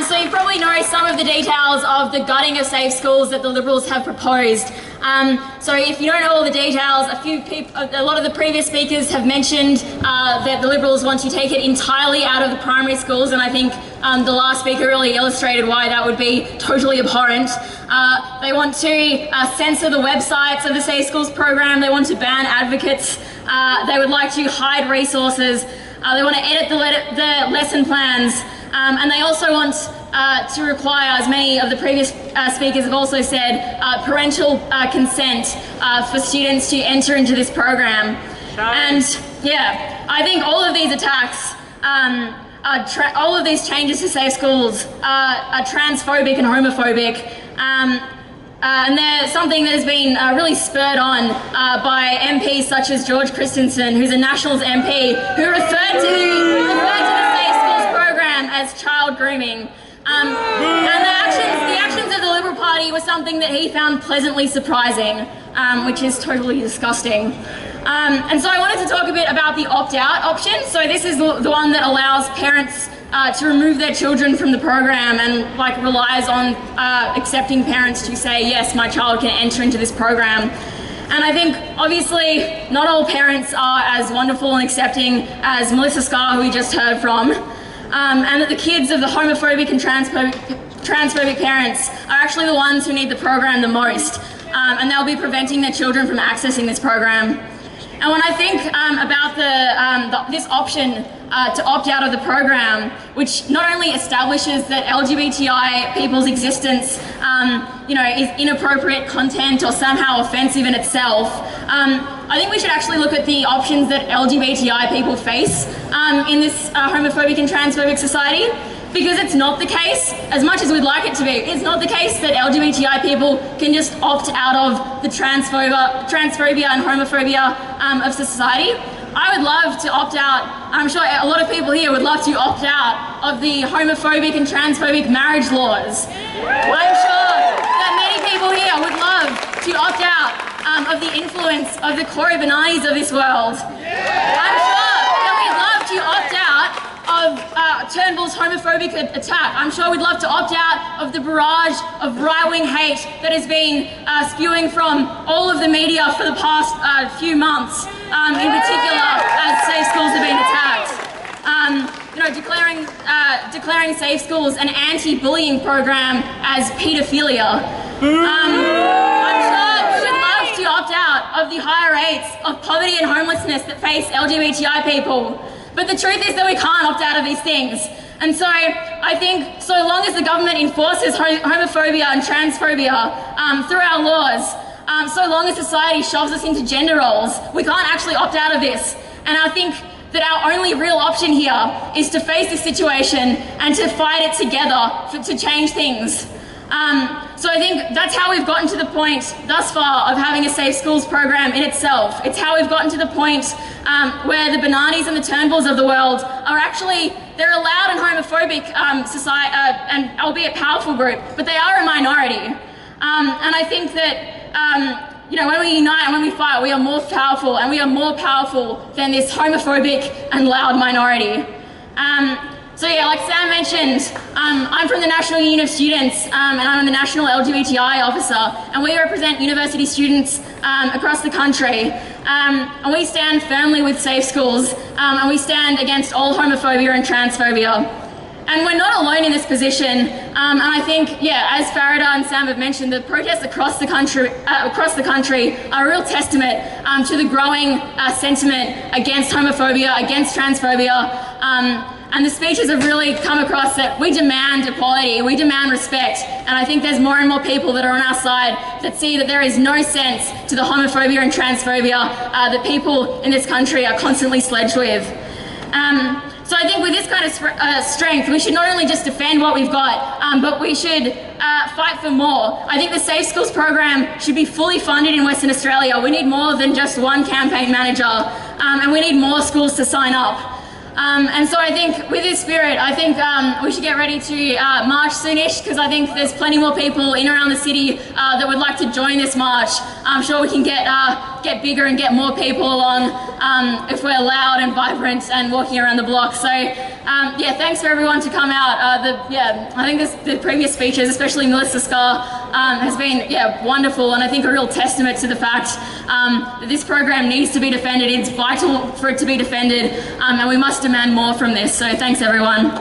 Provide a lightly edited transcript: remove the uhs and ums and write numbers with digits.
So you probably know some of the details of the gutting of safe schools that the Liberals have proposed. So if you don't know all the details, a lot of the previous speakers have mentioned that the Liberals want to take it entirely out of the primary schools, and I think the last speaker really illustrated why that would be totally abhorrent. They want to censor the websites of the Safe Schools program. They want to ban advocates. They would like to hide resources. They want to edit the lesson plans. And they also want to require, as many of the previous speakers have also said, parental consent for students to enter into this program. And yeah, I think all of these attacks, all of these changes to safe schools are transphobic and homophobic. And they're something that has been really spurred on by MPs such as George Christensen, who's a Nationals MP, who referred to the Safe Schools program as child grooming. And the actions of the Liberal Party were something that he found pleasantly surprising, which is totally disgusting. And so I wanted to talk a bit about the opt-out option. So this is the one that allows parents to remove their children from the program and relies on accepting parents to say, yes, my child can enter into this program. And I think, obviously, not all parents are as wonderful and accepting as Melissa Scarr, who we just heard from, and that the kids of the homophobic and transphobic parents are actually the ones who need the program the most, and they'll be preventing their children from accessing this program. And when I think about this option to opt out of the program, which not only establishes that LGBTI people's existence, is inappropriate content or somehow offensive in itself, I think we should actually look at the options that LGBTI people face in this homophobic and transphobic society. Because it's not the case, as much as we'd like it to be, it's not the case that LGBTI people can just opt out of the transphobia and homophobia of society. I would love to opt out, I'm sure a lot of people here would love to opt out of the homophobic and transphobic marriage laws. I'm sure that many people here would love to opt out of the influence of the Corey Benanis of this world. I'm sure that we'd love to opt out of Turnbull's homophobic attack. I'm sure we'd love to opt out of the barrage of right-wing hate that has been spewing from all of the media for the past few months, in particular as safe schools have been attacked. Declaring safe schools an anti-bullying program as paedophilia. I'm sure we would love to opt out of the higher rates of poverty and homelessness that face LGBTI people. But the truth is that we can't opt out of these things. And so I think so long as the government enforces homophobia and transphobia through our laws, so long as society shoves us into gender roles, we can't actually opt out of this. And I think that our only real option here is to face this situation and to fight it together to change things. So I think that's how we've gotten to the point thus far of having a safe schools program in itself. It's how we've gotten to the point where the Benanis and the Turnbulls of the world are actually, they're a loud and homophobic society, and albeit powerful group, but they are a minority. And I think that when we unite and when we fight, we are more powerful, and we are more powerful than this homophobic and loud minority. So yeah, like Sam mentioned, I'm from the National Union of Students, and I'm the National LGBTI Officer, and we represent university students across the country. And we stand firmly with safe schools, and we stand against all homophobia and transphobia. And we're not alone in this position, and I think, yeah, as Farida and Sam have mentioned, the protests across the country are a real testament to the growing sentiment against homophobia, against transphobia, and the speeches have really come across that we demand equality, we demand respect, and I think there's more and more people that are on our side that see that there is no sense to the homophobia and transphobia that people in this country are constantly sledged with. So I think with this kind of strength, we should not only just defend what we've got, but we should fight for more. I think the Safe Schools program should be fully funded in Western Australia. We need more than just one campaign manager, and we need more schools to sign up. And so I think with this spirit, I think we should get ready to march soonish, because I think there's plenty more people in around the city that would like to join this march I'm sure we can get bigger and get more people along if we're loud and vibrant and walking around the block. So yeah, thanks for everyone to come out. I think the previous speeches, especially Melissa Scarr, has been wonderful, and I think a real testament to the fact that this program needs to be defended. It's vital for it to be defended, and we must demand more from this. So thanks everyone.